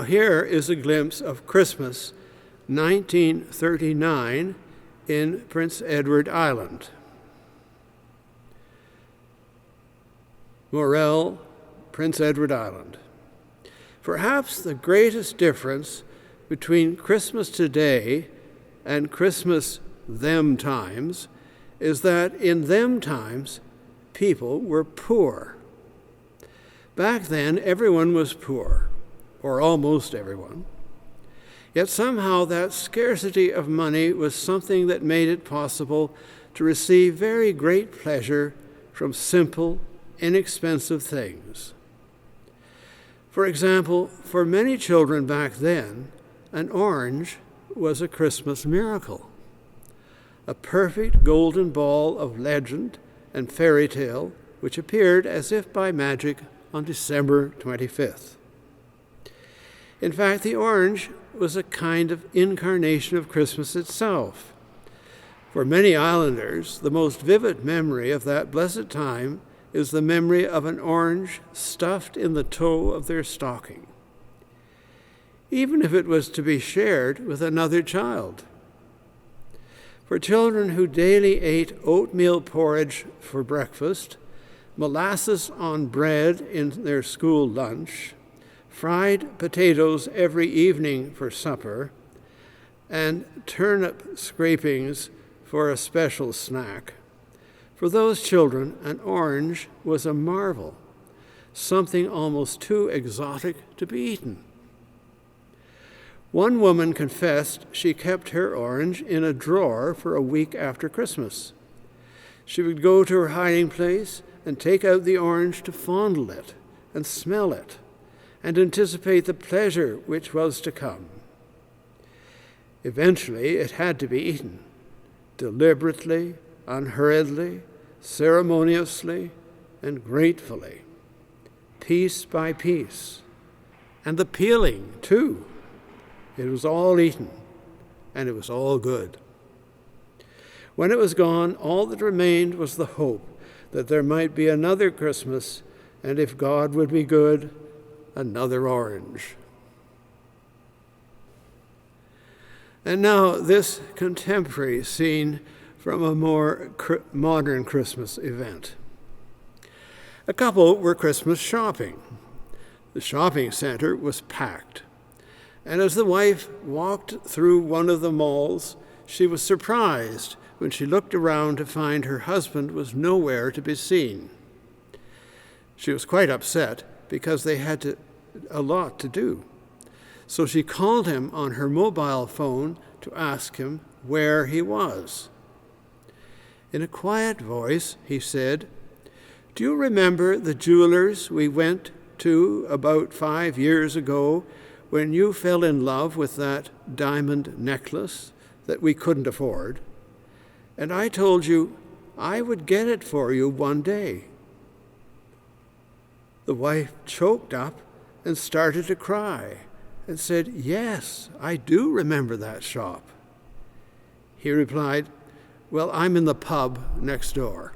here is a glimpse of Christmas 1939 in Prince Edward Island. Morel, Prince Edward Island. Perhaps the greatest difference between Christmas today and Christmas them times is that in them times, people were poor. Back then, everyone was poor, or almost everyone. Yet somehow that scarcity of money was something that made it possible to receive very great pleasure from simple, inexpensive things. For example, for many children back then, an orange was a Christmas miracle, a perfect golden ball of legend and fairy tale which appeared as if by magic on December 25th. In fact, the orange was a kind of incarnation of Christmas itself. For many islanders, the most vivid memory of that blessed time is the memory of an orange stuffed in the toe of their stocking, even if it was to be shared with another child. For children who daily ate oatmeal porridge for breakfast, molasses on bread in their school lunch, fried potatoes every evening for supper, and turnip scrapings for a special snack, for those children, an orange was a marvel, something almost too exotic to be eaten. One woman confessed she kept her orange in a drawer for a week after Christmas. She would go to her hiding place and take out the orange to fondle it and smell it and anticipate the pleasure which was to come. Eventually, it had to be eaten, deliberately, unhurriedly, ceremoniously, and gratefully, piece by piece, and the peeling, too. It was all eaten, and it was all good. When it was gone, all that remained was the hope that there might be another Christmas, and if God would be good, another orange. And now this contemporary scene from a more modern Christmas event. A couple were Christmas shopping. The shopping center was packed. And as the wife walked through one of the malls, she was surprised when she looked around to find her husband was nowhere to be seen. She was quite upset because they had a lot to do. So she called him on her mobile phone to ask him where he was. In a quiet voice, he said, "Do you remember the jewelers we went to about 5 years ago when you fell in love with that diamond necklace that we couldn't afford? And I told you I would get it for you one day." The wife choked up and started to cry and said, "Yes, I do remember that shop." He replied, "Well, I'm in the pub next door."